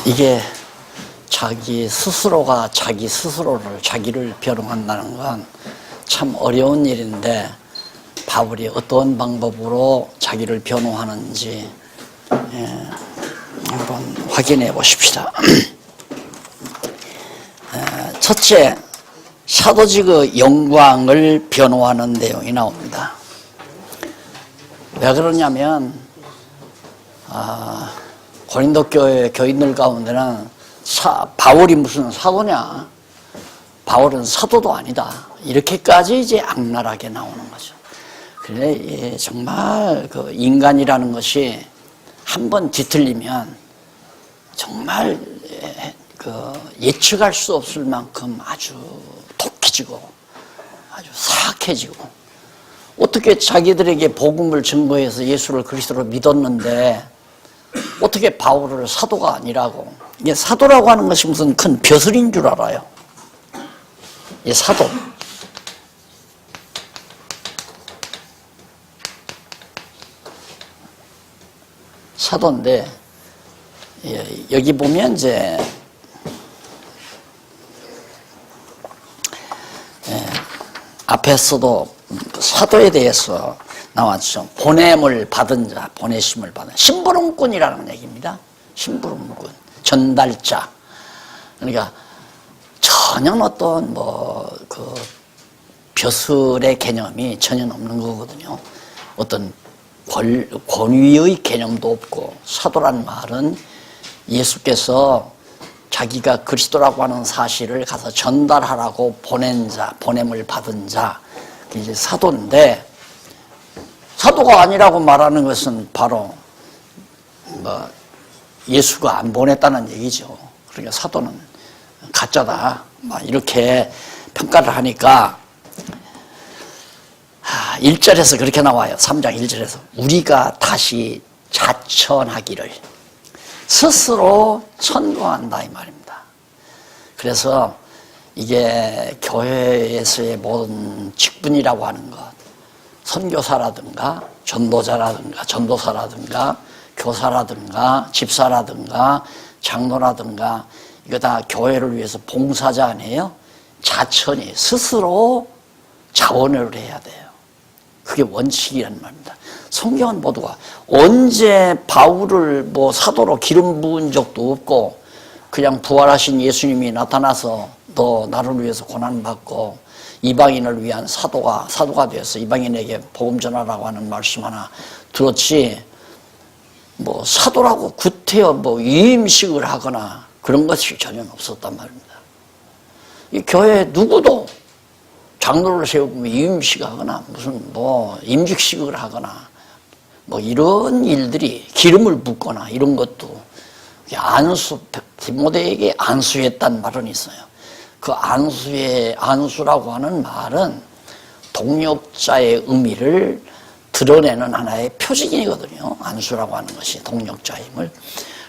이게 자기 스스로가 자기 스스로를 자기를 변호한다는 건 참 어려운 일인데 바울이 어떤 방법으로 자기를 변호하는지 한번 확인해 보십시다. 첫째, 사도직의 영광을 변호하는 내용이 나옵니다. 왜 그러냐면 고린도 교회 교인들 가운데는 바울이 무슨 사도냐? 바울은 사도도 아니다. 이렇게까지 이제 악랄하게 나오는 거죠. 그래, 정말 그 인간이라는 것이 한번 뒤틀리면 정말 그 예측할 수 없을 만큼 아주 독해지고 아주 사악해지고, 어떻게 자기들에게 복음을 증거해서 예수를 그리스도로 믿었는데 어떻게 바울을 사도가 아니라고. 이게 사도라고 하는 것이 무슨 큰 벼슬인 줄 알아요. 이 사도. 사도인데, 여기 보면 이제 앞에서도 사도에 대해서 나왔죠. 보냄을 받은 자, 보내심을 받은 심부름꾼이라는 얘기입니다. 심부름꾼, 전달자. 그러니까 전혀 어떤 그 벼슬의 개념이 전혀 없는 거거든요. 어떤 권위의 개념도 없고, 사도란 말은 예수께서 자기가 그리스도라고 하는 사실을 가서 전달하라고 보낸 자, 보냄을 받은 자, 이제 사도인데, 사도가 아니라고 말하는 것은 바로 예수가 안 보냈다는 얘기죠. 그러니까 사도는 가짜다, 이렇게 평가를 하니까 1절에서 그렇게 나와요. 3장 1절에서 우리가 다시 자천하기를 스스로 천거한다, 이 말입니다. 그래서 이게 교회에서의 모든 직분이라고 하는 것, 선교사라든가 전도자라든가 전도사라든가 교사라든가 집사라든가 장로라든가, 이거 다 교회를 위해서 봉사자 아니에요? 자천이 스스로 자원을 해야 돼요. 그게 원칙이란 말입니다. 성경은 모두가 언제 바울을 사도로 기름 부은 적도 없고, 그냥 부활하신 예수님이 나타나서 너 나를 위해서 고난받고 이방인을 위한 사도가 되어서 이방인에게 복음 전하라고 하는 말씀 하나 들었지, 사도라고 구태여 위임식을 하거나 그런 것이 전혀 없었단 말입니다. 이 교회에 누구도 장로를 세우고 위임식 하거나 무슨 임직식을 하거나 이런 일들이, 기름을 붓거나 이런 것도, 디모데에게 안수했단 말은 있어요. 그 안수라고 하는 말은 동력자의 의미를 드러내는 하나의 표징이거든요. 안수라고 하는 것이 동력자임을.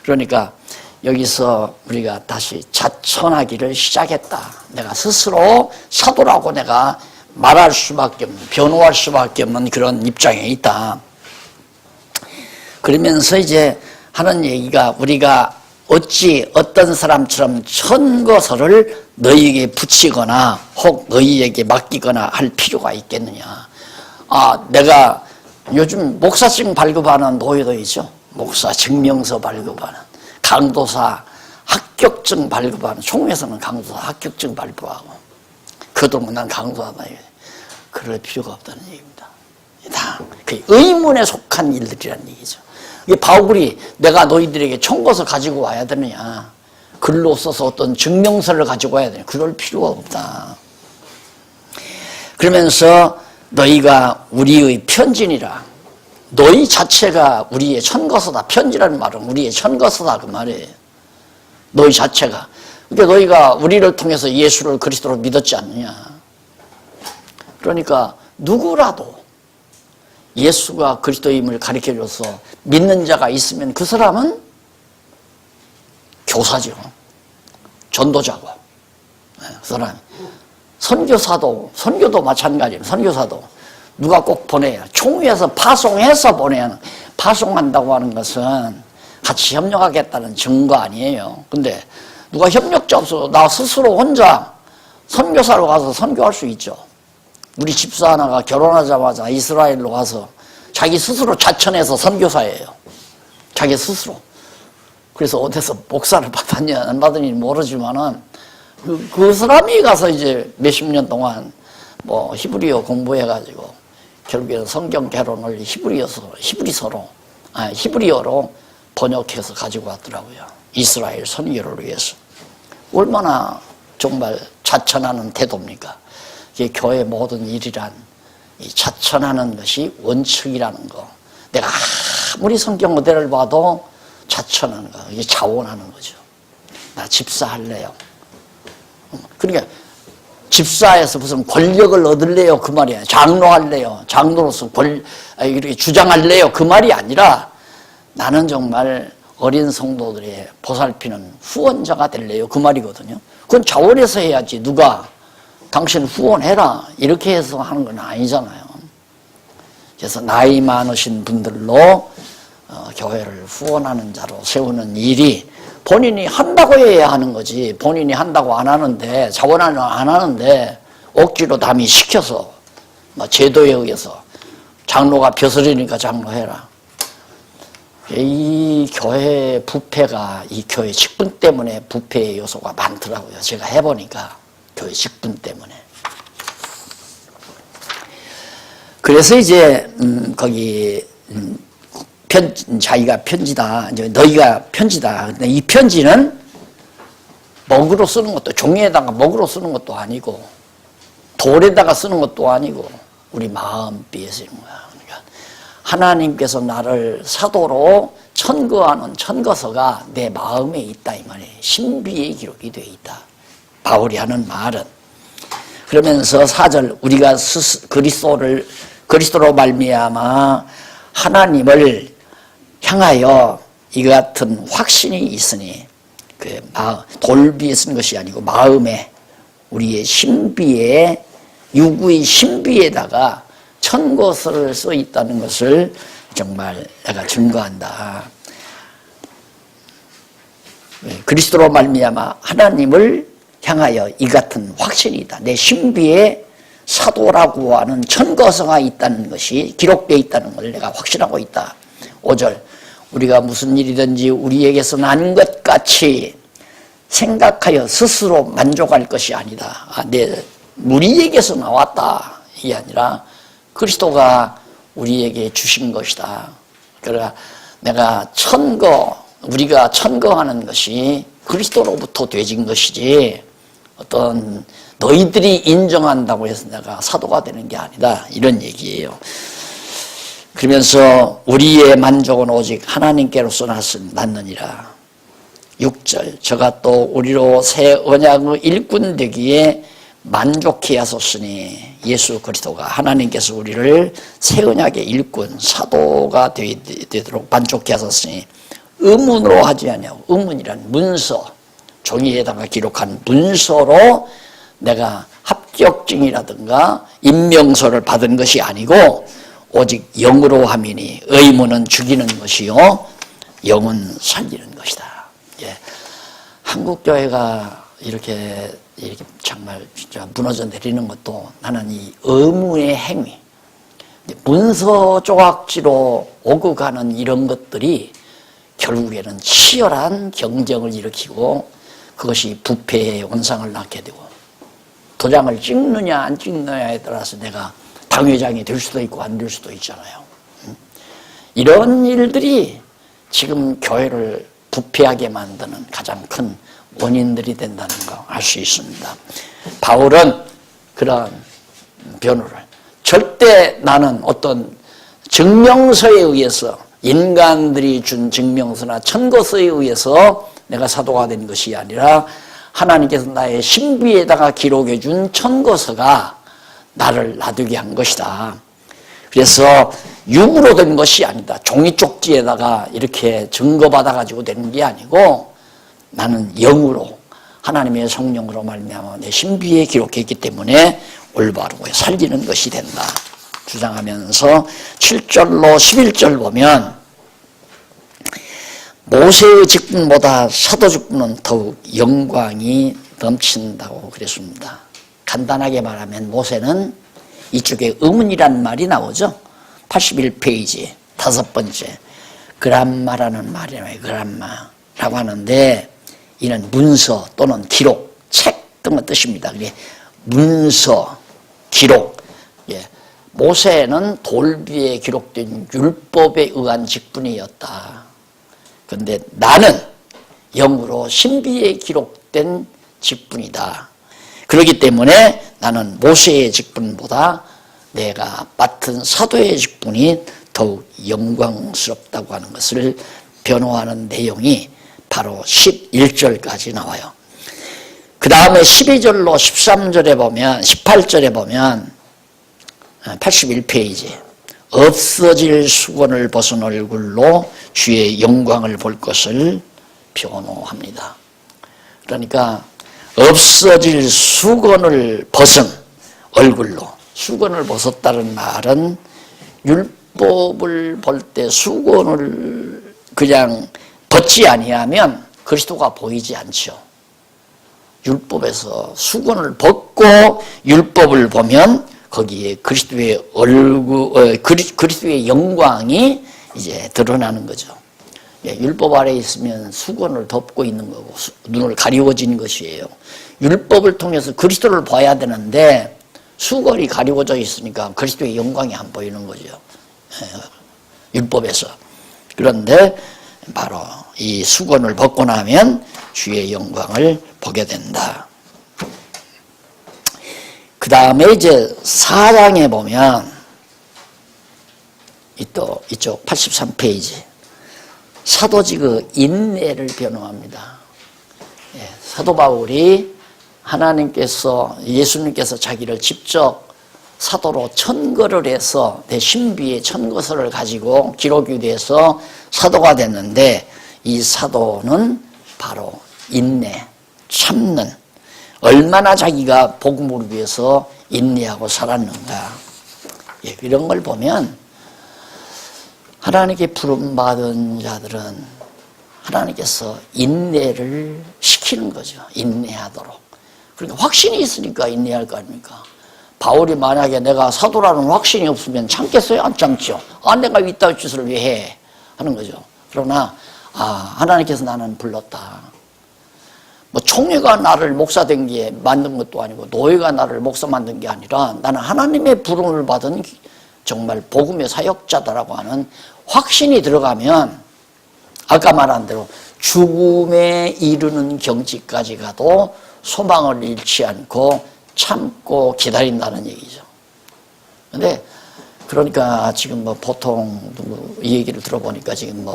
그러니까 여기서 우리가 다시 자천하기를 시작했다. 내가 스스로 사도라고 내가 말할 수밖에 없는, 변호할 수밖에 없는 그런 입장에 있다. 그러면서 이제 하는 얘기가, 우리가 어찌 어떤 사람처럼 천거서를 너희에게 붙이거나 혹 너희에게 맡기거나 할 필요가 있겠느냐. 내가 요즘 목사증 발급하는 노예도 있죠. 목사 증명서 발급하는, 강도사 합격증 발급하는, 총회에서는 강도사 합격증 발급하고, 그동안 난 강도하다. 그럴 필요가 없다는 얘기입니다. 다 그 의문에 속한 일들이라는 얘기죠. 바울이 내가 너희들에게 청거서 가지고 와야 되느냐, 글로 써서 어떤 증명서를 가지고 와야 되느냐, 그럴 필요가 없다. 그러면서 너희가 우리의 편지니라. 너희 자체가 우리의 천거서다. 편지라는 말은 우리의 천거서다, 그 말이에요. 너희 자체가. 그러니까 너희가 우리를 통해서 예수를 그리스도로 믿었지 않느냐. 그러니까 누구라도 예수가 그리스도임을 가르쳐줘서 믿는 자가 있으면 그 사람은 교사죠. 전도자고. 그 사람. 선교도 마찬가지예요. 선교사도. 누가 꼭 보내야, 총회에서 파송해서 보내야. 파송한다고 하는 것은 같이 협력하겠다는 증거 아니에요. 근데 누가 협력자 없어 나 스스로 혼자 선교사로 가서 선교할 수 있죠. 우리 집사 하나가 결혼하자마자 이스라엘로 가서 자기 스스로 자천해서 선교사예요. 자기 스스로. 그래서 어디서 목사를 받았냐 안 받았는지 모르지만은 그 사람이 가서 이제 몇십 년 동안 뭐 히브리어 공부해가지고 결국에는 성경 개론을 히브리어로 번역해서 가지고 왔더라고요. 이스라엘 선교를 위해서. 얼마나 정말 자천하는 태도입니까? 이게 교회 모든 일이란 이 자천하는 것이 원칙이라는 거. 내가 아무리 성경 모델을 봐도 자천하는 거, 이게 자원하는 거죠. 나 집사할래요. 그러니까 집사에서 무슨 권력을 얻을래요 그 말이에요. 장로할래요. 장로로서 이렇게 주장할래요 그 말이 아니라 나는 정말 어린 성도들의 보살피는 후원자가 될래요 그 말이거든요. 그건 자원해서 해야지. 누가 당신 후원해라 이렇게 해서 하는 건 아니잖아요. 그래서 나이 많으신 분들로 교회를 후원하는 자로 세우는 일이 본인이 한다고 해야 하는 거지. 본인이 한다고 안 하는데, 자원을 안 하는데 억지로 남이 시켜서 제도에 의해서 장로가 벼슬이니까 장로해라. 이 교회 부패가 이 교회 직분 때문에 부패의 요소가 많더라고요. 제가 해보니까 교회 직분 때문에. 그래서 이제 거기 자기가 편지다. 이제 너희가 편지다. 근데 이 편지는 먹으로 쓰는 것도 종이에다가 먹으로 쓰는 것도 아니고 돌에다가 쓰는 것도 아니고 우리 마음비에 쓰는 거야. 그러니까 하나님께서 나를 사도로 천거하는 천거서가 내 마음에 있다 이 말이에요. 신비에 기록이 되어 있다. 바울이 하는 말은. 그러면서 4절 우리가 그리스도로 말미암아 하나님을 향하여 이 같은 확신이 있으니 돌비에 쓴 것이 아니고 마음에 우리의 신비에 유구의 신비에다가 천거서를 써 있다는 것을 정말 내가 증거한다. 그리스도로 말미암아 하나님을 향하여 이 같은 확신이 있다. 내 신비에 사도라고 하는 천거서가 있다는 것이 기록되어 있다는 걸 내가 확신하고 있다. 5절 우리가 무슨 일이든지 우리에게서 난 것 같이 생각하여 스스로 만족할 것이 아니다. 우리에게서 나왔다. 이게 아니라 그리스도가 우리에게 주신 것이다. 그러니까 우리가 천거하는 것이 그리스도로부터 되진 것이지 어떤 너희들이 인정한다고 해서 내가 사도가 되는 게 아니다. 이런 얘기예요. 그러면서 우리의 만족은 오직 하나님께로서 났느니라. 6절 저가 또 우리로 새 언약의 일꾼 되기에 만족해 하셨으니 예수 그리스도가 하나님께서 우리를 새 언약의 일꾼 사도가 되도록 만족해 하셨으니 의문으로 하지 아니하고 의문이란 문서 종이에다가 기록한 문서로 내가 합격증이라든가 임명서를 받은 것이 아니고 오직 영으로 함이니 의문은 죽이는 것이요 영은 살리는 것이다. 예. 한국 교회가 이렇게 정말 진짜 무너져 내리는 것도 나는 이 의문의 행위, 문서 조각지로 오고 가는 이런 것들이 결국에는 치열한 경쟁을 일으키고 그것이 부패의 원상을 낳게 되고 도장을 찍느냐 안 찍느냐에 따라서 내가 당회장이 될 수도 있고 안 될 수도 있잖아요. 이런 일들이 지금 교회를 부패하게 만드는 가장 큰 원인들이 된다는 거 알 수 있습니다. 바울은 그런 변호를 절대 나는 어떤 증명서에 의해서 인간들이 준 증명서나 천거서에 의해서 내가 사도가 된 것이 아니라 하나님께서 나의 신비에다가 기록해 준 천거서가 나를 놔두게 한 것이다. 그래서 육으로 된 것이 아니다. 종이 쪽지에다가 이렇게 증거받아 가지고 되는 게 아니고 나는 영으로 하나님의 성령으로 말미암아 내 신비에 기록했기 때문에 올바르고 살리는 것이 된다 주장하면서 7절로 11절 보면 모세의 직분보다 사도 직분은 더욱 영광이 넘친다고 그랬습니다. 간단하게 말하면 모세는 이쪽에 의문이라는 말이 나오죠. 81페이지 5번째 그람마라는 말이에요. 그람마라고 하는데 이는 문서 또는 기록, 책 등의 뜻입니다. 문서, 기록. 예. 모세는 돌비에 기록된 율법에 의한 직분이었다. 그런데 나는 영으로 신비에 기록된 직분이다. 그렇기 때문에 나는 모세의 직분보다 내가 맡은 사도의 직분이 더욱 영광스럽다고 하는 것을 변호하는 내용이 바로 11절까지 나와요. 그 다음에 12절로 13절에 보면 18절에 보면 81페이지 없어질 수건을 벗은 얼굴로 주의 영광을 볼 것을 변호합니다. 그러니까 없어질 수건을 벗은 얼굴로, 수건을 벗었다는 말은 율법을 볼 때 수건을 그냥 벗지 아니하면 그리스도가 보이지 않죠. 율법에서 수건을 벗고 율법을 보면 거기에 그리스도의 얼굴, 그리스도의 영광이 이제 드러나는 거죠. 율법 아래 있으면 수건을 덮고 있는 거고 눈을 가리워진 것이에요. 율법을 통해서 그리스도를 봐야 되는데 수건이 가리워져 있으니까 그리스도의 영광이 안 보이는 거죠. 율법에서. 그런데 바로 이 수건을 벗고 나면 주의 영광을 보게 된다. 그 다음에 이제 4장에 보면 또 이쪽 83페이지 사도직의 인내를 변호합니다. 사도 바울이 하나님께서 예수님께서 자기를 직접 사도로 천거를 해서 내 신비의 천거서를 가지고 기록이 돼서 사도가 됐는데 이 사도는 바로 인내, 참는, 얼마나 자기가 복음을 위해서 인내하고 살았는가. 이런 걸 보면 하나님께 부름받은 자들은 하나님께서 인내를 시키는 거죠. 인내하도록. 그러니까 확신이 있으니까 인내할 거 아닙니까? 바울이 만약에 내가 사도라는 확신이 없으면 참겠어요? 안 참죠. 내가 이따위 짓을 왜 해? 하는 거죠. 그러나 하나님께서 나는 불렀다. 총회가 나를 목사 된 게 만든 것도 아니고 노예가 나를 목사 만든 게 아니라 나는 하나님의 부름을 받은 정말 복음의 사역자다라고 하는 확신이 들어가면 아까 말한 대로 죽음에 이르는 경지까지 가도 소망을 잃지 않고 참고 기다린다는 얘기죠. 근데 그러니까 지금 보통 이 얘기를 들어보니까 지금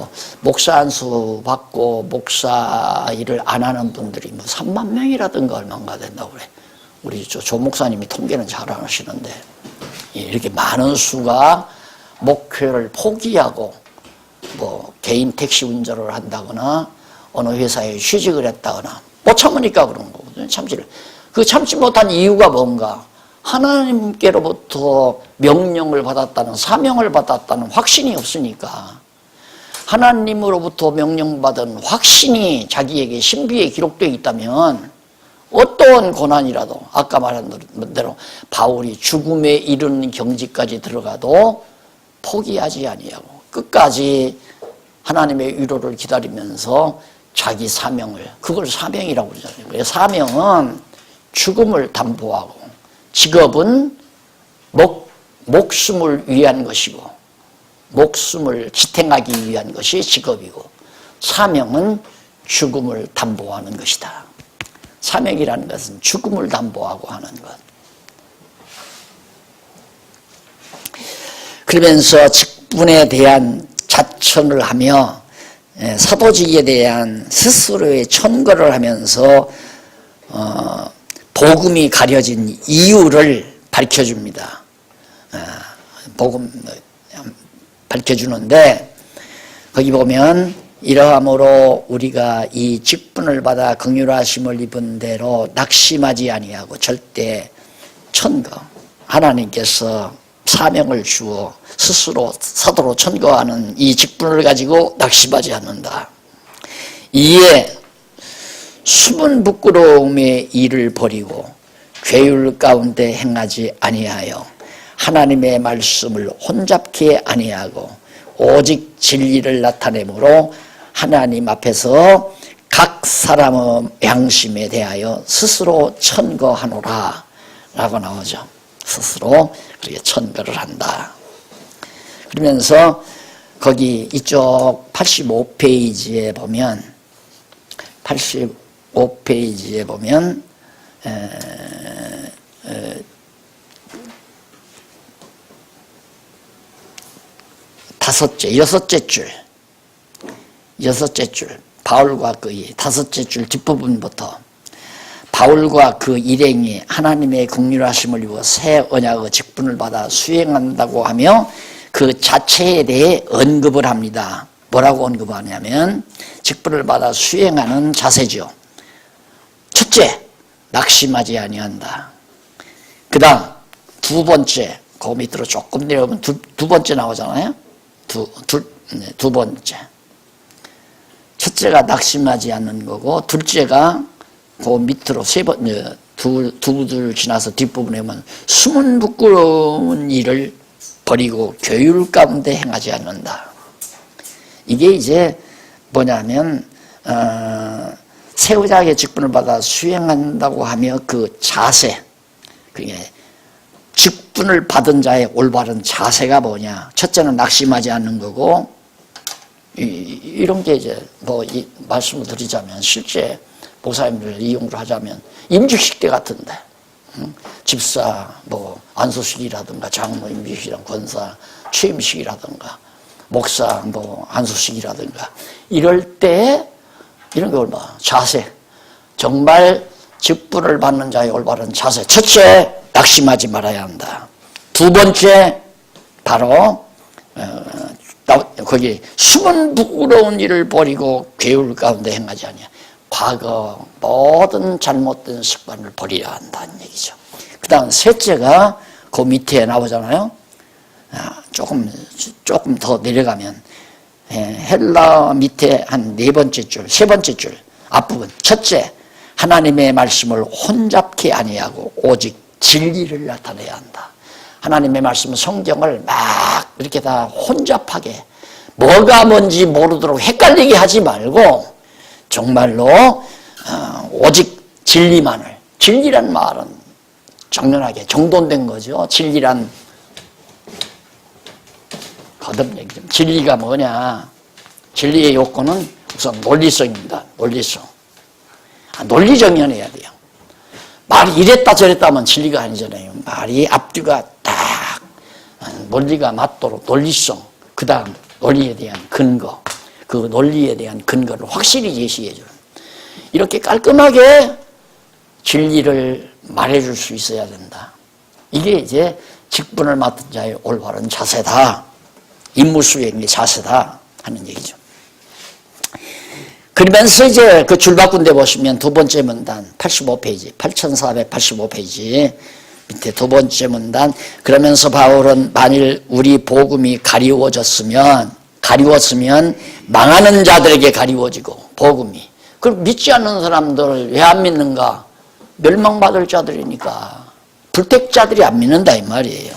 목사 안수 받고 목사 일을 안 하는 분들이 3만 명이라든가 얼마인가 된다고 그래. 우리 조 목사님이 통계는 잘 안 하시는데 이렇게 많은 수가 목회를 포기하고 개인 택시 운전을 한다거나 어느 회사에 취직을 했다거나 못 참으니까 그런 거거든요. 참지 못한 이유가 뭔가? 하나님께로부터 명령을 받았다는, 사명을 받았다는 확신이 없으니까 하나님으로부터 명령받은 확신이 자기에게 신비에 기록되어 있다면 어떠한 고난이라도 아까 말한 대로 바울이 죽음에 이르는 경지까지 들어가도 포기하지 아니하고 끝까지 하나님의 위로를 기다리면서 자기 사명을, 그걸 사명이라고 그러잖아요. 사명은 죽음을 담보하고 직업은 목숨을 위한 것이고 목숨을 지탱하기 위한 것이 직업이고 사명은 죽음을 담보하는 것이다. 사명이라는 것은 죽음을 담보하고 하는 것. 그러면서 직분에 대한 자천을 하며 사도직에 대한 스스로의 천거를 하면서 복음이 가려진 이유를 밝혀줍니다. 복음 밝혀주는데 거기 보면 이러함으로 우리가 이 직분을 받아 긍휼하심을 입은 대로 낙심하지 아니하고 절대 천거, 하나님께서 사명을 주어 스스로 사도로 천거하는 이 직분을 가지고 낙심하지 않는다. 이에 숨은 부끄러움의 일을 버리고 괴율 가운데 행하지 아니하여 하나님의 말씀을 혼잡케 아니하고 오직 진리를 나타내므로 하나님 앞에서 각 사람의 양심에 대하여 스스로 천거하노라 라고 나오죠. 스스로 그렇게 천거를 한다. 그러면서 거기 이쪽 85페이지에 보면 85페이지에 보면 여섯째 줄 바울과 그의 다섯째 줄 뒷부분부터 바울과 그 일행이 하나님의 긍휼하심을 입어 새 언약의 직분을 받아 수행한다고 하며 그 자체에 대해 언급을 합니다. 뭐라고 언급하냐면 직분을 받아 수행하는 자세죠. 첫째, 낙심하지 아니한다. 그 다음 두 번째, 그 밑으로 조금 내려오면 두 번째 나오잖아요. 두 번째. 첫째가 낙심하지 않는 거고, 둘째가 그 밑으로 두 줄 지나서 뒷부분에 보면 숨은 부끄러운 일을 버리고 교율 가운데 행하지 않는다. 이게 이제 뭐냐면 새 언약의 직분을 받아 수행한다고 하며 그 자세, 그게 직분을 받은 자의 올바른 자세가 뭐냐? 첫째는 낙심하지 않는 거고, 이런 게 이제 말씀을 드리자면 실제 목사님들 이용을 하자면 임직식 때 같은데, 집사 안수식이라든가 장로 임직식이랑 권사 취임식이라든가 목사 안수식이라든가 이럴 때 이런 게 얼마 자세, 정말 직분을 받는 자의 올바른 자세. 첫째, 낙심하지 말아야 한다. 두 번째, 바로 거기 숨은 부끄러운 일을 버리고 괴율 가운데 행하지 아니하. 과거 모든 잘못된 습관을 버려야 한다는 얘기죠. 그 다음 셋째가 그 밑에 나오잖아요. 조금 더 내려가면 헬라 밑에 한 네 번째 줄, 세 번째 줄 앞부분. 첫째, 하나님의 말씀을 혼잡케 아니하고 오직 진리를 나타내야 한다. 하나님의 말씀 성경을 막 이렇게 다 혼잡하게 뭐가 뭔지 모르도록 헷갈리게 하지 말고 정말로 오직 진리만을. 진리란 말은 정연하게 정돈된 거죠. 진리란 거듭 얘기죠. 진리가 뭐냐? 진리의 요건은 우선 논리성입니다. 논리성. 논리정연해야 돼요. 말이 이랬다 저랬다 하면 진리가 아니잖아요. 말이 앞뒤가 딱 논리가 맞도록 논리성, 그 다음 논리에 대한 근거, 그 논리에 대한 근거를 확실히 제시해 주는, 이렇게 깔끔하게 진리를 말해줄 수 있어야 된다. 이게 이제 직분을 맡은 자의 올바른 자세다. 임무 수행의 자세다 하는 얘기죠. 그러면서 이제 그 줄바꾼 데 보시면 두 번째 문단 85페이지 8485페이지 밑에 두 번째 문단, 그러면서 바울은 만일 우리 복음이 가리워졌으면 망하는 자들에게 가리워지고, 복음이 그럼 믿지 않는 사람들을 왜 안 믿는가? 멸망받을 자들이니까 불택자들이 안 믿는다 이 말이에요.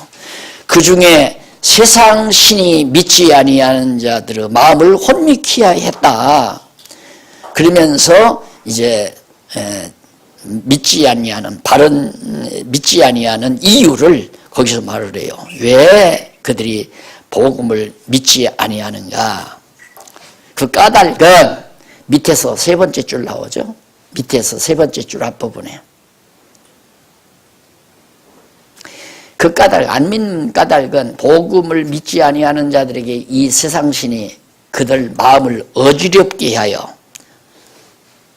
그 중에 세상 신이 믿지 아니하는 자들의 마음을 혼미케 했다. 그러면서 이제 믿지 아니하는 이유를 거기서 말을 해요. 왜 그들이 복음을 믿지 아니하는가? 그 까닭은 밑에서 세 번째 줄 나오죠. 밑에서 세 번째 줄 앞부분에 그 까닭, 안 믿는 까닭은 복음을 믿지 아니하는 자들에게 이 세상 신이 그들 마음을 어지럽게 하여,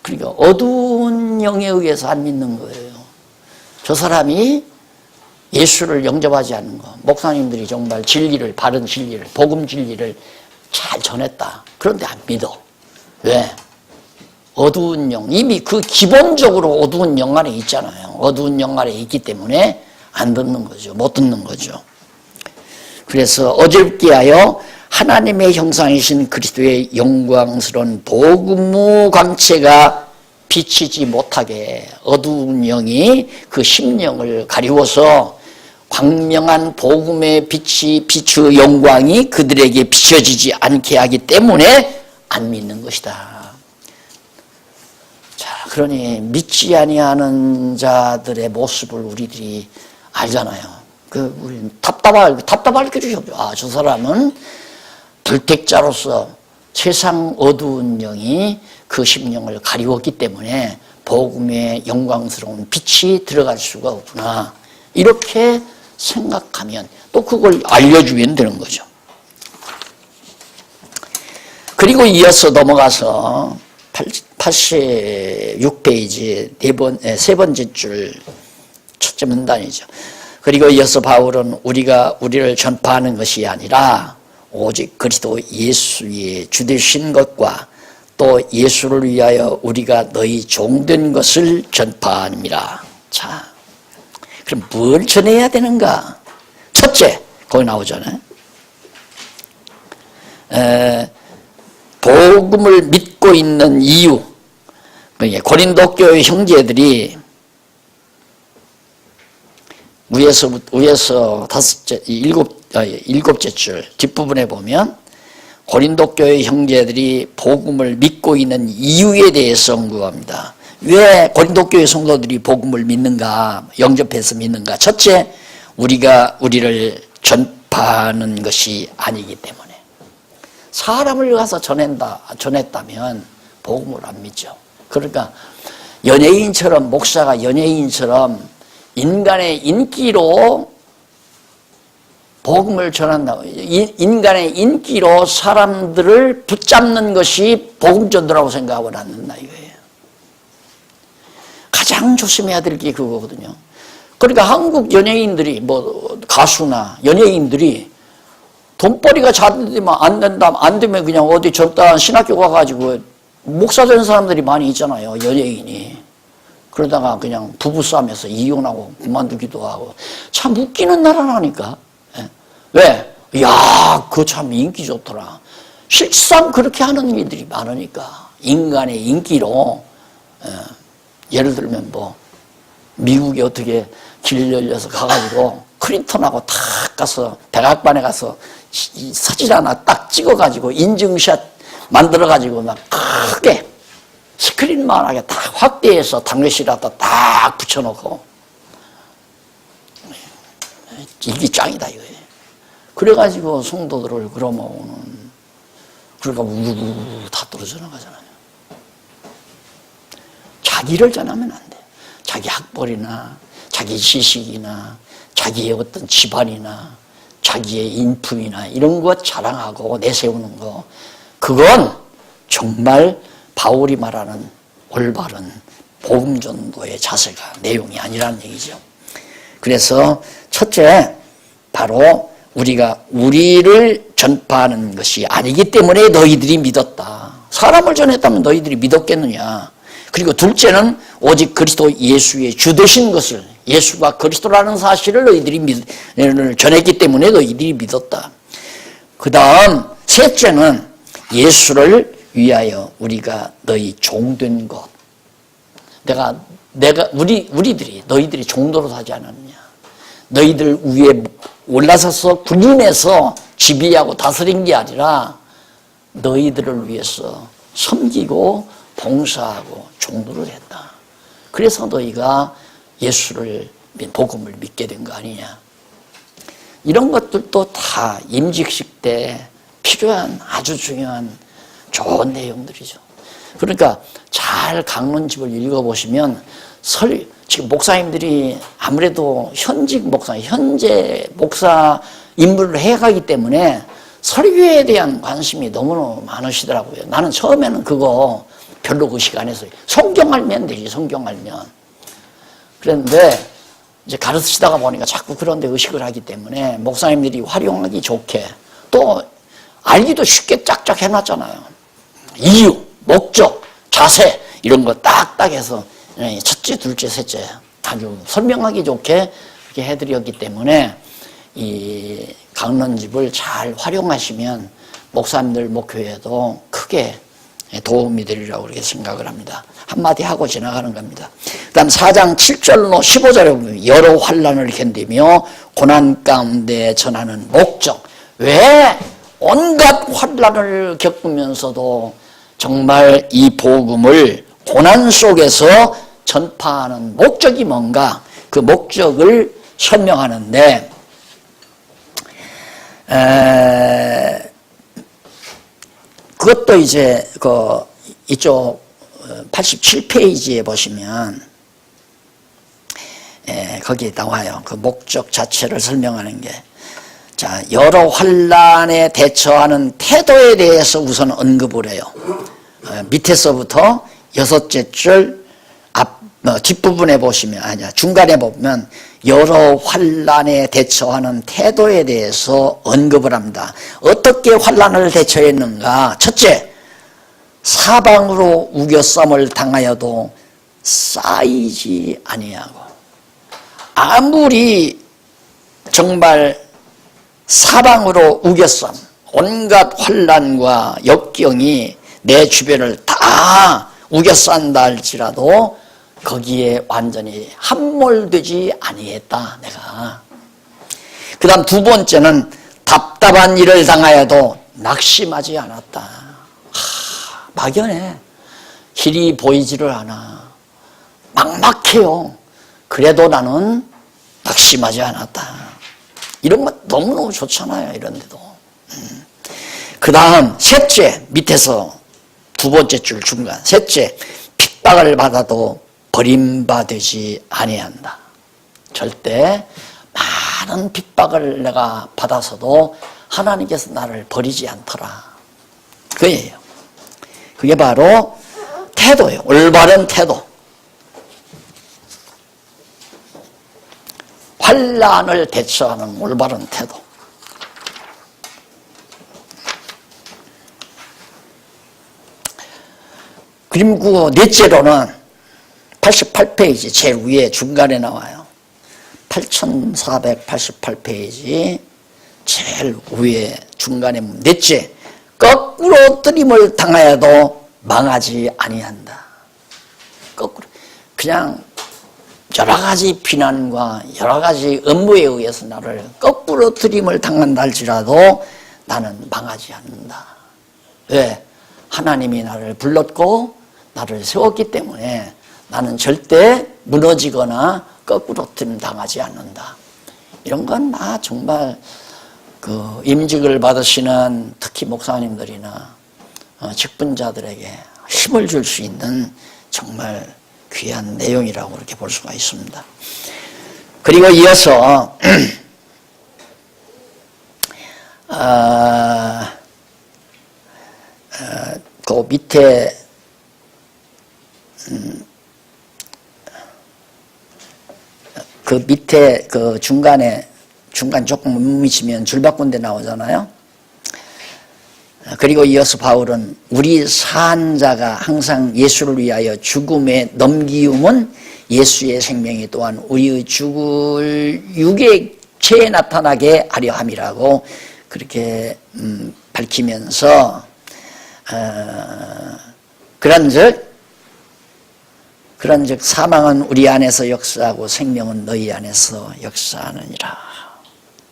그러니까 어두운 영에 의해서 안 믿는 거예요. 저 사람이 예수를 영접하지 않는 거, 목사님들이 정말 진리를, 바른 진리를, 복음 진리를 잘 전했다. 그런데 안 믿어. 왜? 어두운 영, 이미 그 기본적으로 어두운 영 안에 있잖아요. 어두운 영 안에 있기 때문에 안 듣는 거죠. 못 듣는 거죠. 그래서 어지럽게 하여 하나님의 형상이신 그리스도의 영광스러운 복음의 광채가 비치지 못하게 어두운 영이 그 심령을 가리워서 광명한 복음의 빛이 빛의 영광이 그들에게 비춰지지 않게 하기 때문에 안 믿는 것이다. 자, 그러니 믿지 아니하는 자들의 모습을 우리들이 알잖아요. 우리 답답할 길이 없죠. 아, 저 사람은 불택자로서 세상 어두운 영이 그 심령을 가리웠기 때문에 복음의 영광스러운 빛이 들어갈 수가 없구나. 이렇게 생각하면 또 그걸 알려주면 되는 거죠. 그리고 이어서 넘어가서 86페이지 세 번째 줄 첫째 문단이죠. 그리고 이어서 바울은 우리가 우리를 전파하는 것이 아니라 오직 그리스도 예수의 주되신 것과 또 예수를 위하여 우리가 너희 종된 것을 전파함이라. 자, 그럼 뭘 전해야 되는가? 첫째, 거기 나오잖아요. 복음을 믿고 있는 이유. 고린도 교회 형제들이 위에서 일곱째 줄 뒷부분에 보면 고린도 교회 형제들이 복음을 믿고 있는 이유에 대해서 언급합니다. 왜 고린도 교회 성도들이 복음을 믿는가? 영접해서 믿는가? 첫째, 우리가 우리를 전파하는 것이 아니기 때문에. 사람을 가서 전했다면 복음을 안 믿죠. 그러니까 연예인처럼, 목사가 연예인처럼 인간의 인기로 복음을 전한다고, 인간의 인기로 사람들을 붙잡는 것이 복음 전도라고 생각하고 않는다 이거예요. 가장 조심해야 될 게 그거거든요. 그러니까 한국 연예인들이, 가수나 연예인들이 돈벌이가 잘 되면 안 되면 그냥 어디 젊다 신학교 가가지고 목사 된 사람들이 많이 있잖아요, 연예인이. 그러다가 그냥 부부싸움에서 이혼하고 그만두기도 하고. 참 웃기는 나라라니까. 왜? 야, 그거 참 인기 좋더라. 실상 그렇게 하는 일들이 많으니까. 인간의 인기로, 예를 들면 미국에 어떻게 길 열려서 가가지고 클린턴하고 탁 가서 백악관에 가서 사진 하나 딱 찍어가지고 인증샷 만들어가지고 막 크게 스크린만하게 딱 확대해서 당레실에다 딱 붙여놓고 이게 짱이다 이거예요. 그래가지고 성도들을 그러면 그러니까 우르르 다 떨어져 나가잖아요. 자기를 전하면 안 돼. 자기 학벌이나 자기 지식이나 자기의 어떤 집안이나 자기의 인품이나 이런 것 자랑하고 내세우는 거, 그건 정말 바울이 말하는 올바른 복음 전도의 자세가 내용이 아니라는 얘기죠. 그래서 첫째, 바로 우리가 우리를 전파하는 것이 아니기 때문에 너희들이 믿었다. 사람을 전했다면 너희들이 믿었겠느냐. 그리고 둘째는 오직 그리스도 예수의 주 되신 것을, 예수가 그리스도라는 사실을 너희들이 전했기 때문에 너희들이 믿었다. 그 다음 셋째는 위하여 우리가 너희 종된 것. 우리들이 너희들이 종도로 하지 않았느냐. 너희들 위에 올라서서 군인에서 지배하고 다스린 게 아니라 너희들을 위해서 섬기고 봉사하고 종도를 했다. 그래서 너희가 예수를, 복음을 믿게 된 거 아니냐. 이런 것들도 다 임직식 때 필요한 아주 중요한 좋은 내용들이죠. 그러니까 잘 강론집을 읽어보시면 지금 목사님들이 아무래도 현재 목사 임무를 해가기 때문에 설교에 대한 관심이 너무 많으시더라고요. 나는 처음에는 그거 별로 의식 안 했어요. 성경 알면 되지, 성경 알면. 그런데 이제 가르치다가 보니까 자꾸 그런 데 의식을 하기 때문에 목사님들이 활용하기 좋게, 또 알기도 쉽게 짝짝 해놨잖아요. 이유, 목적, 자세 이런 거 딱딱 해서 첫째, 둘째, 셋째 아주 설명하기 좋게 이렇게 해드렸기 때문에 이 강론집을 잘 활용하시면 목사님들 목회에도 크게 도움이 되리라고 그렇게 생각을 합니다. 한마디 하고 지나가는 겁니다. 그 다음 4장 7절로 15절에 보면 여러 환난을 견디며 고난 가운데 전하는 목적. 왜 온갖 환난을 겪으면서도 정말 이 복음을 고난 속에서 전파하는 목적이 뭔가, 그 목적을 설명하는데, 그것도 이제 이쪽 87페이지에 보시면 거기에 나와요. 그 목적 자체를 설명하는 게. 자, 여러 환난에 대처하는 태도에 대해서 우선 언급을 해요. 밑에서부터 6째 줄 뒷부분에 보시면, 중간에 보면 여러 환난에 대처하는 태도에 대해서 언급을 합니다. 어떻게 환난을 대처했는가? 첫째, 사방으로 우겨쌈을 당하여도 쌓이지 아니하고. 아무리 정말 사방으로 우겨쌈, 온갖 환난과 역경이 내 주변을 다 우겨싼다 할지라도 거기에 완전히 함몰되지 아니했다, 내가. 그 다음 두 번째는 답답한 일을 당하여도 낙심하지 않았다. 막연해. 길이 보이지를 않아. 막막해요. 그래도 나는 낙심하지 않았다. 이런 거 너무너무 좋잖아요, 이런 데도. 그 다음 셋째, 밑에서 두 번째 줄 중간. 셋째, 핍박을 받아도 버림받지 아니한다. 절대 많은 핍박을 내가 받아서도 하나님께서 나를 버리지 않더라. 그예요. 그게 바로 태도예요. 올바른 태도. 환난을 대처하는 올바른 태도. 그리고 넷째로는 88페이지 제일 위에 중간에 나와요. 8488페이지 제일 위에 중간에 넷째, 거꾸로 뜨림을 당하여도 망하지 아니한다. 거꾸로 그냥 여러 가지 비난과 여러 가지 업무에 의해서 나를 거꾸로 뜨림을 당한다 할지라도 나는 망하지 않는다. 왜? 하나님이 나를 불렀고 나를 세웠기 때문에 나는 절대 무너지거나 거꾸로 뜨림 당하지 않는다. 이런 건 정말 임직을 받으시는 특히 목사님들이나 직분자들에게 힘을 줄 수 있는 정말 귀한 내용이라고 그렇게 볼 수가 있습니다. 그리고 이어서 그 밑에 그 밑에 그 중간 조금 못 미치면 줄 바꾼 데 나오잖아요. 그리고 이어서 바울은 우리 산 자가 항상 예수를 위하여 죽음에 넘기움은 예수의 생명이 또한 우리의 죽을 육체에 나타나게 하려 함이라고 그렇게 밝히면서 그런즉 사망은 우리 안에서 역사하고 생명은 너희 안에서 역사하느니라.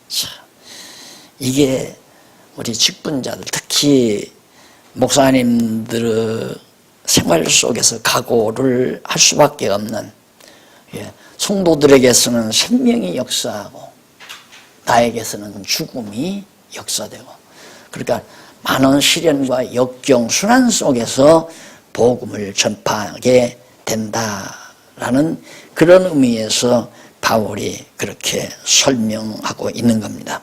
자, 이게 우리 직분자들, 특히 목사님들의 생활 속에서 각오를 할 수밖에 없는, 성도들에게서는 생명이 역사하고 나에게서는 죽음이 역사되고, 그러니까 많은 시련과 역경, 순환 속에서 복음을 전파하게 된다라는 그런 의미에서 바울이 그렇게 설명하고 있는 겁니다.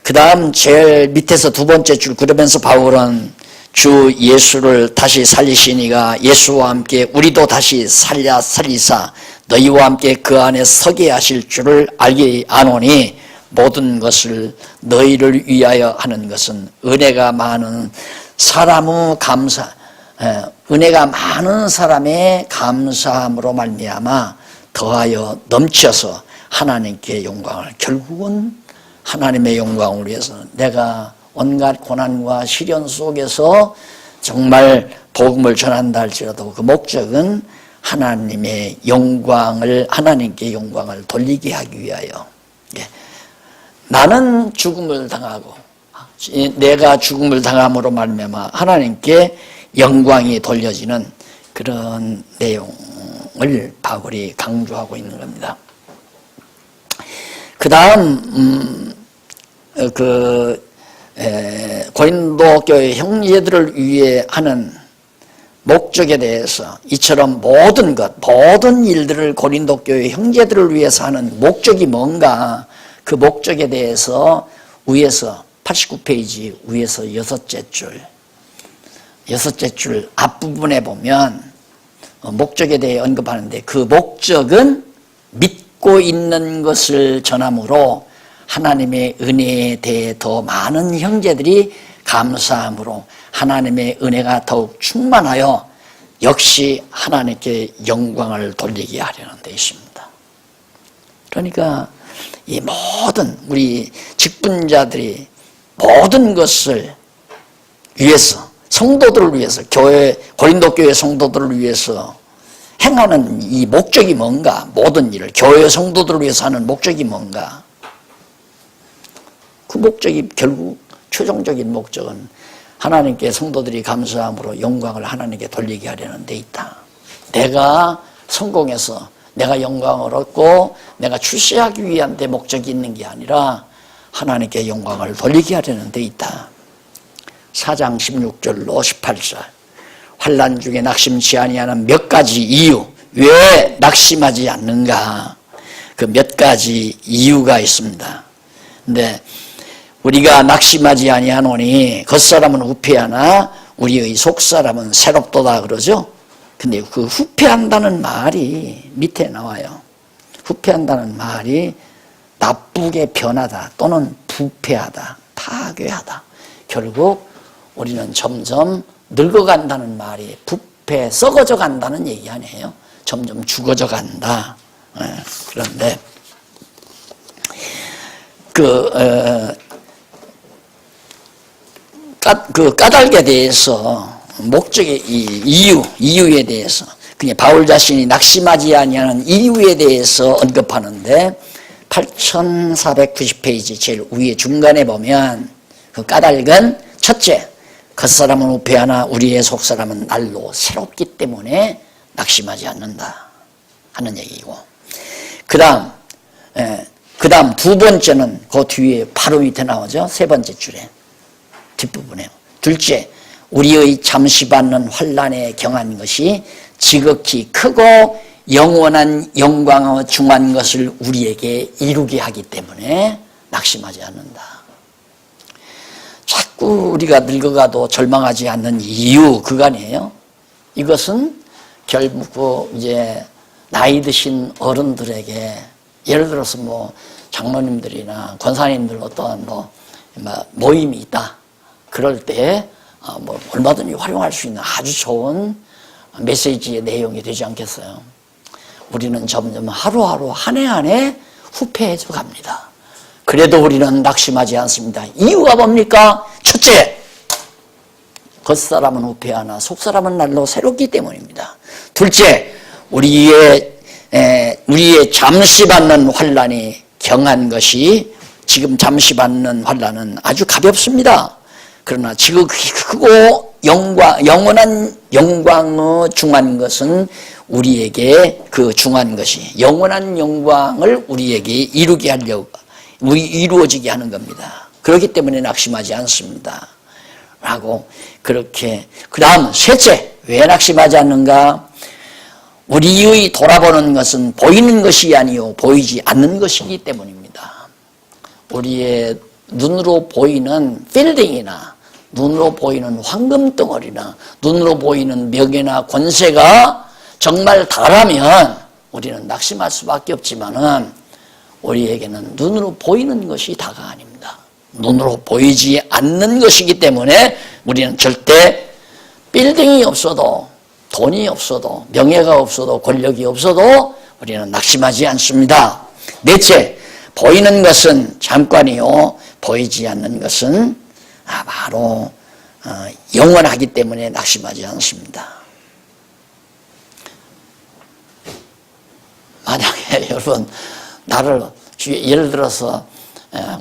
그 다음 제일 밑에서 두 번째 줄, 그러면서 바울은 주 예수를 다시 살리시니가 예수와 함께 우리도 다시 살리사 너희와 함께 그 안에 서게 하실 줄을 알게 아노니 모든 것을 너희를 위하여 하는 것은 은혜가 많은 사람의 은혜가 많은 사람의 감사함으로 말미암아 더하여 넘쳐서 하나님께 영광을, 결국은 하나님의 영광을 위해서 내가 온갖 고난과 시련 속에서 정말 복음을 전한다 할지라도 그 목적은 하나님의 영광을, 하나님께 영광을 돌리게 하기 위하여. 나는 죽음을 당하고 내가 죽음을 당함으로 말미암아 하나님께 영광이 돌려지는 그런 내용을 바울이 강조하고 있는 겁니다. 그 다음 고린도 교회 형제들을 위해 하는 목적에 대해서 이처럼 모든 일들을 고린도 교회 형제들을 위해서 하는 목적이 뭔가, 그 목적에 대해서 위에서 89페이지 위에서 여섯째 줄 앞부분에 보면 목적에 대해 언급하는데, 그 목적은 믿고 있는 것을 전함으로 하나님의 은혜에 대해 더 많은 형제들이 감사함으로 하나님의 은혜가 더욱 충만하여 역시 하나님께 영광을 돌리게 하려는 데 있습니다. 그러니까 이 모든 우리 직분자들이 모든 것을 위해서, 성도들을 위해서, 고린도 교회 성도들을 위해서 행하는 이 목적이 뭔가, 모든 일을 교회 성도들을 위해서 하는 목적이 뭔가, 그 목적이 결국 최종적인 목적은 하나님께 성도들이 감사함으로 영광을 하나님께 돌리게 하려는 데 있다. 내가 성공해서 내가 영광을 얻고 내가 출세하기 위한 데 목적이 있는 게 아니라 하나님께 영광을 돌리게 하려는 데 있다. 4장 16절로 18절 환난 중에 낙심치 아니하는 몇 가지 이유, 왜 낙심하지 않는가, 그 몇 가지 이유가 있습니다. 근데 우리가 낙심하지 아니하노니 겉사람은 후패하나 우리의 속사람은 새롭도다 그러죠. 근데 그 후패한다는 말이 밑에 나와요. 후패한다는 말이 나쁘게 변하다 또는 부패하다, 파괴하다. 결국 우리는 점점 늙어간다는 말이 부패, 썩어져 간다는 얘기 아니에요. 점점 죽어져 간다. 그런데 그 까닭에 대해서, 목적의 이유에 대해서, 그냥 바울 자신이 낙심하지 아니하는 이유에 대해서 언급하는데 8490페이지 제일 위에 중간에 보면 그 까닭은 첫째, 겉사람은 우패하나 우리의 속사람은 날로 새롭기 때문에 낙심하지 않는다 하는 얘기고, 그 다음 두 번째는 그 뒤에 바로 밑에 나오죠. 세 번째 줄에 뒷부분에. 둘째, 우리의 잠시 받는 환난에 경한 것이 지극히 크고 영원한 영광의 중한 것을 우리에게 이루게 하기 때문에 낙심하지 않는다. 자꾸 우리가 늙어가도 절망하지 않는 이유, 그거 아니에요? 이것은 결국 이제 나이 드신 어른들에게, 예를 들어서 뭐 장로님들이나 권사님들 어떤 모임이 있다. 그럴 때 뭐 얼마든지 활용할 수 있는 아주 좋은 메시지의 내용이 되지 않겠어요? 우리는 점점 하루하루 한 해 한 해 후패해져 갑니다. 그래도 우리는 낙심하지 않습니다. 이유가 뭡니까? 첫째, 겉사람은 후패하나 속사람은 날로 새롭기 때문입니다. 둘째, 우리의 잠시 받는 환난이 경한 것이, 지금 잠시 받는 환난은 아주 가볍습니다. 그러나 지극히 크고 영원한 영광의 중한 것은 우리에게, 그 중한 것이 영원한 영광을 우리에게 이루어지게 하는 겁니다. 그렇기 때문에 낙심하지 않습니다. 라고 그렇게. 그 다음 셋째, 왜 낙심하지 않는가? 우리의 돌아보는 것은 보이는 것이 아니요 보이지 않는 것이기 때문입니다. 우리의 눈으로 보이는 빌딩이나 눈으로 보이는 황금덩어리나 눈으로 보이는 명예나 권세가 정말 다라면 우리는 낙심할 수밖에 없지만은, 우리에게는 눈으로 보이는 것이 다가 아닙니다. 눈으로 보이지 않는 것이기 때문에 우리는 절대 빌딩이 없어도, 돈이 없어도, 명예가 없어도, 권력이 없어도 우리는 낙심하지 않습니다. 넷째, 보이는 것은 잠깐이요 보이지 않는 것은 바로 영원하기 때문에 낙심하지 않습니다. 만약에 여러분 나를 예를 들어서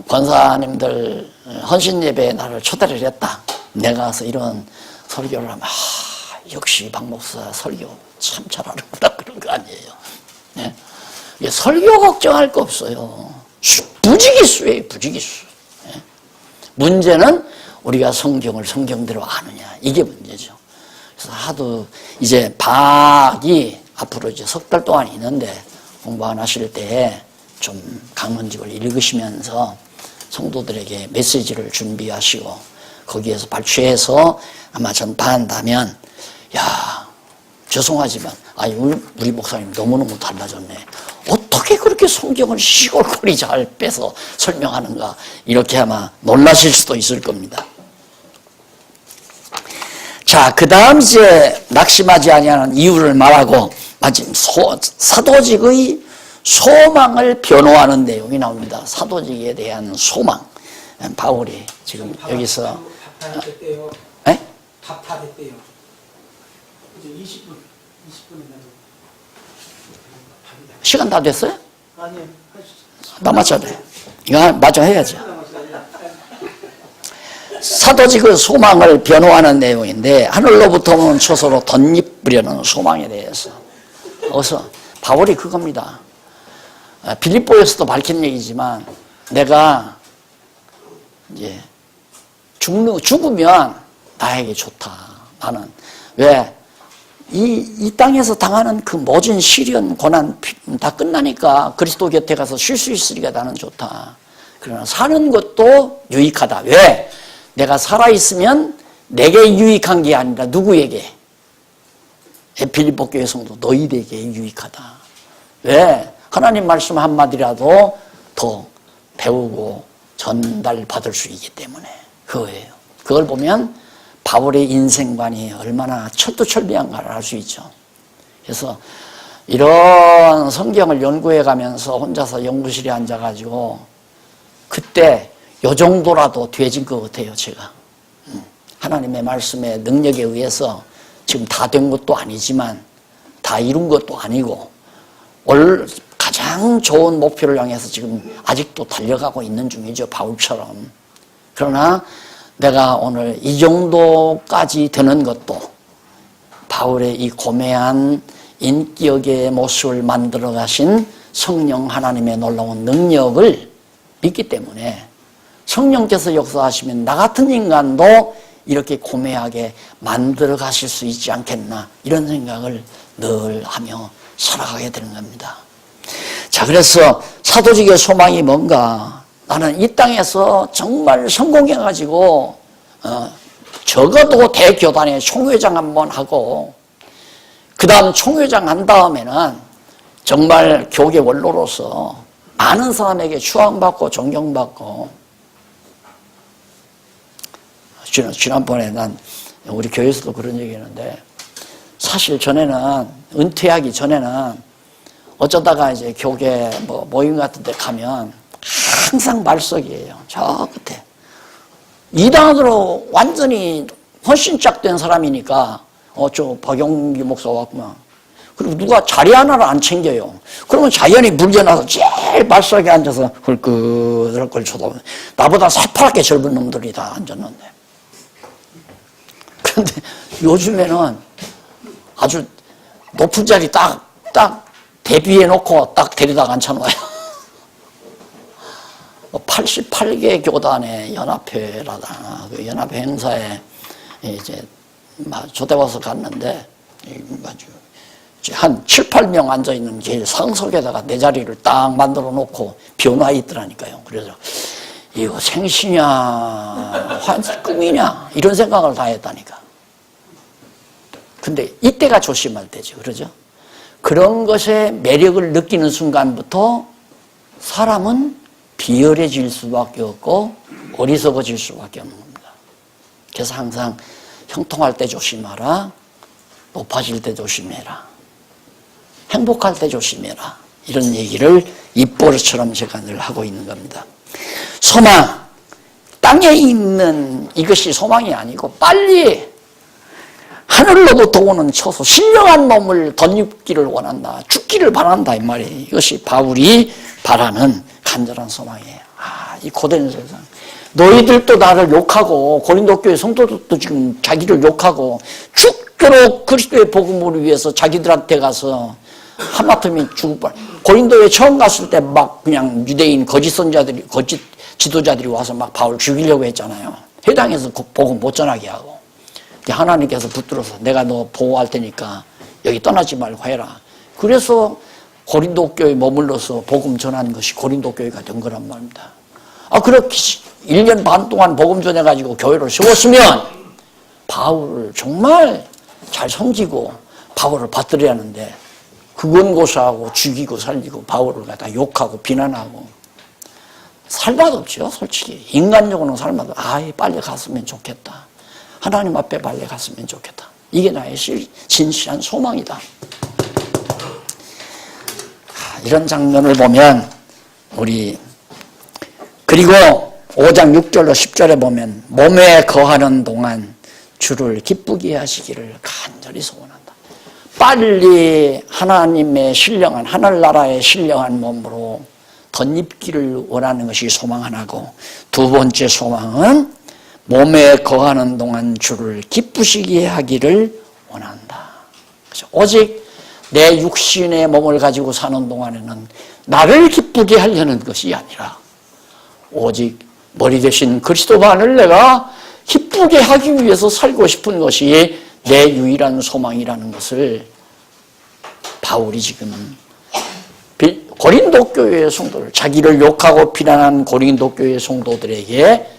권사님들 헌신예배에 나를 초대를 했다. 내가 가서 이런 설교를 하면 역시 박 목사 설교 참 잘하는구나 그런 거 아니에요. 네? 설교 걱정할 거 없어요. 부지기수예요. 부지기수. 네? 문제는 우리가 성경을 성경대로 아느냐 이게 문제죠. 그래서 하도 이제 박이 앞으로 이제 석 달 동안 있는데 공부 안 하실 때 좀 강론집을 읽으시면서 성도들에게 메시지를 준비하시고 거기에서 발췌해서 아마 전파한다면 야 죄송하지만 우리 목사님 너무너무 달라졌네. 어떻게 그렇게 성경을 시골골이 잘 빼서 설명하는가 이렇게 아마 놀라실 수도 있을 겁니다. 자, 그 다음 이제 낙심하지 아니하는 이유를 말하고 마침 사도직의 소망을 변호하는 내용이 나옵니다. 사도직에 대한 소망. 바울이 지금 여기서 답답했대요. 에? 답답했대요. 이제 20분에 시간 다 됐어요? 아니요. 남았잖아요. 이거 마저 해야죠. 사도직의 소망을 변호하는 내용인데 하늘로부터 오는 초소로 덧입으려는 소망에 대해서 어서 바울이 그겁니다. 빌립보에서도 밝힌 얘기지만 내가 이제 죽으면 나에게 좋다. 나는 왜 이 땅에서 당하는 그 모진 시련 고난 다 끝나니까 그리스도 곁에 가서 쉴 수 있으니까 나는 좋다. 그러나 사는 것도 유익하다. 왜? 내가 살아있으면 내게 유익한 게 아니라 누구에게? 빌립보 교회 성도 너희에게 유익하다. 왜? 하나님 말씀 한마디라도 더 배우고 전달받을 수 있기 때문에 그거예요. 그걸 보면 바울의 인생관이 얼마나 철두철미한가를 알 수 있죠. 그래서 이런 성경을 연구해 가면서 혼자서 연구실에 앉아가지고 그때 요 정도라도 돼진 것 같아요, 제가. 하나님의 말씀의 능력에 의해서 지금 다 된 것도 아니지만 다 이룬 것도 아니고 가장 좋은 목표를 향해서 지금 아직도 달려가고 있는 중이죠, 바울처럼. 그러나 내가 오늘 이 정도까지 되는 것도 바울의 이 고매한 인격의 모습을 만들어 가신 성령 하나님의 놀라운 능력을 믿기 때문에 성령께서 역사하시면 나 같은 인간도 이렇게 고매하게 만들어 가실 수 있지 않겠나 이런 생각을 늘 하며 살아가게 되는 겁니다. 자, 그래서 사도직의 소망이 뭔가? 나는 이 땅에서 정말 성공해가지고 적어도 대교단의 총회장 한번 하고 그 다음 총회장 한 다음에는 정말 교계 원로로서 많은 사람에게 추앙받고 존경받고 지난번에 난 우리 교회에서도 그런 얘기 했는데 사실 전에는 은퇴하기 전에는 어쩌다가 이제 교계 모임 같은 데 가면 항상 말석이에요. 저 끝에. 이단으로 완전히 헌신짝된 사람이니까 저 박용기 목사 왔구만. 그리고 누가 자리 하나를 안 챙겨요. 그러면 자연히 물려나서 제일 말석에 앉아서 헐끗헐끗 쳐다보면 나보다 새파랗게 젊은 놈들이 다 앉았는데. 그런데 요즘에는 아주 높은 자리 딱 대비해 놓고 딱 데려다가 앉혀놔요. 88개 교단의 연합회라다. 그 연합회 행사에 이제 초대와서 갔는데 한 7, 8명 앉아있는 제일 상석에다가 내 자리를 딱 만들어 놓고 변화 있더라니까요. 그래서 이거 생시냐 꿈이냐 이런 생각을 다 했다니까. 근데 이때가 조심할 때죠. 그러죠? 그런 것에 매력을 느끼는 순간부터 사람은 비열해질 수밖에 없고 어리석어질 수밖에 없는 겁니다. 그래서 항상 형통할 때 조심하라. 높아질 때 조심해라. 행복할 때 조심해라. 이런 얘기를 입버릇처럼 제가 늘 하고 있는 겁니다. 소망. 땅에 있는 이것이 소망이 아니고 빨리 하늘로부터 오는 처소, 신령한 몸을 덧입기를 원한다. 죽기를 바란다 이 말이에요. 이것이 바울이 바라는 간절한 소망이에요. 이 고된 세상. 너희들도 나를 욕하고 고린도 교회 성도들도 지금 자기를 욕하고 죽도록 그리스도의 복음을 위해서 자기들한테 가서 하마터면 죽을 뻔. 고린도에 처음 갔을 때 막 그냥 유대인 거짓 선자들이 거짓 지도자들이 와서 막 바울 죽이려고 했잖아요. 회당에서 복음 못 전하게 하고. 하나님께서 붙들어서 내가 너 보호할 테니까 여기 떠나지 말고 해라. 그래서 고린도 교회에 머물러서 복음 전하는 것이 고린도 교회가 된 거란 말입니다. 그렇게 1년 반 동안 복음 전해가지고 교회를 세웠으면 바울을 정말 잘 섬기고 바울을 받들어야 하는데 그건고사하고 죽이고 살리고 바울을 갖다 욕하고 비난하고 살맛없죠. 솔직히 인간적으로는 살맛없어. 빨리 갔으면 좋겠다. 하나님 앞에 빨리 갔으면 좋겠다. 이게 나의 진실한 소망이다. 이런 장면을 보면 그리고 5장 6절로 10절에 보면 몸에 거하는 동안 주를 기쁘게 하시기를 간절히 소원한다. 빨리 하나님의 신령한 하늘나라의 신령한 몸으로 덧입기를 원하는 것이 소망 하나고, 두 번째 소망은 몸에 거하는 동안 주를 기쁘시게 하기를 원한다. 그래서 오직 내 육신의 몸을 가지고 사는 동안에는 나를 기쁘게 하려는 것이 아니라 오직 머리 대신 그리스도만을 내가 기쁘게 하기 위해서 살고 싶은 것이 내 유일한 소망이라는 것을 바울이 지금 고린도 교회의 성도들, 자기를 욕하고 비난한 고린도 교회의 성도들에게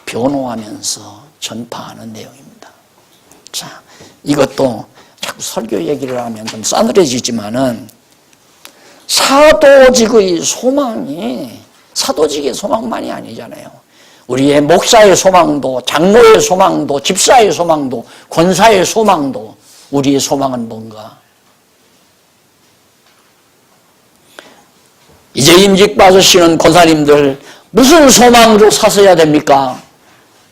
변호하면서 전파하는 내용입니다. 자, 이것도 자꾸 설교 얘기를 하면 좀 싸늘해지지만은 사도직의 소망이 사도직의 소망만이 아니잖아요. 우리의 목사의 소망도, 장로의 소망도, 집사의 소망도, 권사의 소망도, 우리의 소망은 뭔가? 이제 임직 받으시는 권사님들 무슨 소망으로 사셔야 됩니까?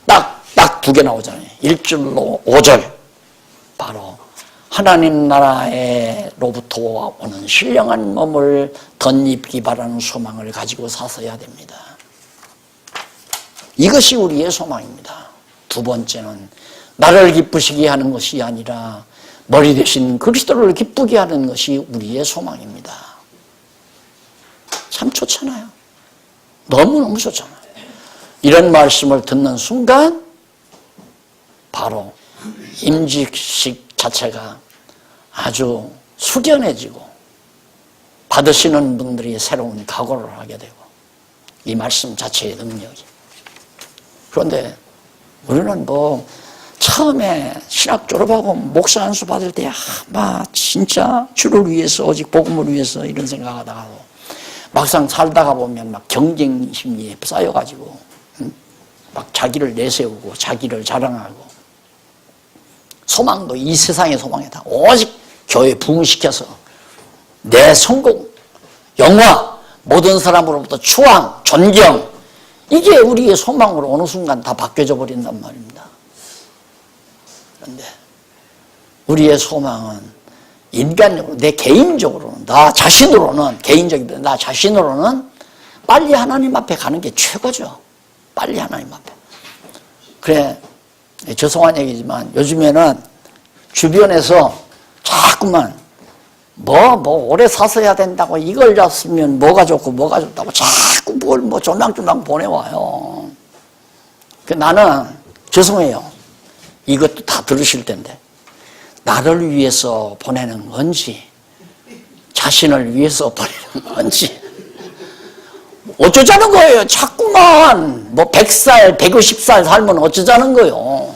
딱 두 개 나오잖아요. 1절로 5절. 바로 하나님 나라로부터 오는 신령한 몸을 덧입기 바라는 소망을 가지고 사셔야 됩니다. 이것이 우리의 소망입니다. 두 번째는 나를 기쁘시게 하는 것이 아니라 머리 대신 그리스도를 기쁘게 하는 것이 우리의 소망입니다. 참 좋잖아요. 너무너무 좋잖아요. 이런 말씀을 듣는 순간 바로 임직식 자체가 아주 숙연해지고 받으시는 분들이 새로운 각오를 하게 되고 이 말씀 자체의 능력이. 그런데 우리는 처음에 신학 졸업하고 목사 안수 받을 때 진짜 주를 위해서 오직 복음을 위해서 이런 생각하다가도 막상 살다가 보면 막 경쟁심리에 쌓여가지고 막 자기를 내세우고 자기를 자랑하고 소망도 이 세상의 소망이다. 오직 교회 부흥시켜서 내 성공, 영화, 모든 사람으로부터 추앙, 존경 이게 우리의 소망으로 어느 순간 다 바뀌어져 버린단 말입니다. 그런데 우리의 소망은 인간적으로, 내 개인적으로는, 나 자신으로는, 개인적인 나 자신으로는 빨리 하나님 앞에 가는 게 최고죠. 빨리 하나님 앞에. 그래, 죄송한 얘기지만 요즘에는 주변에서 자꾸만 오래 사서야 된다고 이걸 잡으면 뭐가 좋고 뭐가 좋다고 자꾸 뭘 조망조망 보내와요. 나는 죄송해요. 이것도 다 들으실 텐데 나를 위해서 보내는 건지 자신을 위해서 보내는 건지 어쩌자는 거예요. 자꾸만 100살, 150살 살면 어쩌자는 거예요.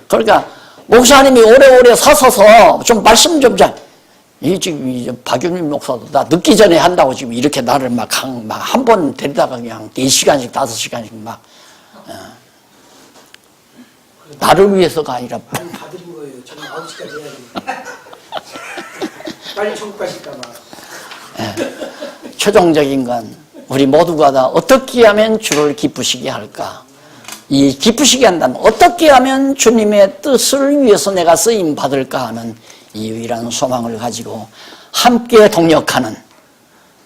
그러니까 목사님이 오래오래 사서서 좀 말씀 좀 지금 박윤민 목사도 나 늦기 전에 한다고 지금 이렇게 나를 막 한 번 데리다가 그냥 4시간씩 5시간씩 나를 위해서가 아니라 많이 받은 거예요. 저는 9시까지 해야 됩니다. 빨리 천국 가실까 봐. 최종적인 건 우리 모두가 다 어떻게 하면 주를 기쁘시게 할까? 이 기쁘시게 한다면 어떻게 하면 주님의 뜻을 위해서 내가 쓰임 받을까 하는 이 유일한 소망을 가지고 함께 동역하는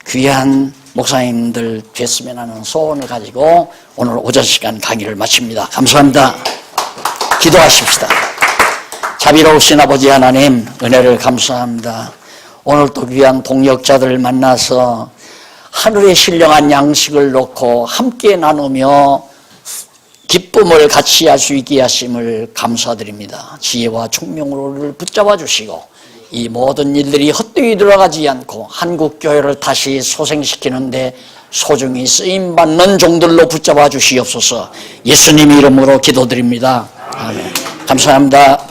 귀한 목사님들 됐으면 하는 소원을 가지고 오늘 오전 시간 강의를 마칩니다. 감사합니다. 기도하십시다. 자비로우신 아버지 하나님, 은혜를 감사합니다. 오늘 또 귀한 동역자들을 만나서 하늘의 신령한 양식을 놓고 함께 나누며 기쁨을 같이 할 수 있게 하심을 감사드립니다. 지혜와 총명으로를 붙잡아 주시고 이 모든 일들이 헛되이 들어가지 않고 한국교회를 다시 소생시키는데 소중히 쓰임받는 종들로 붙잡아 주시옵소서. 예수님 이름으로 기도드립니다. 아멘. 감사합니다.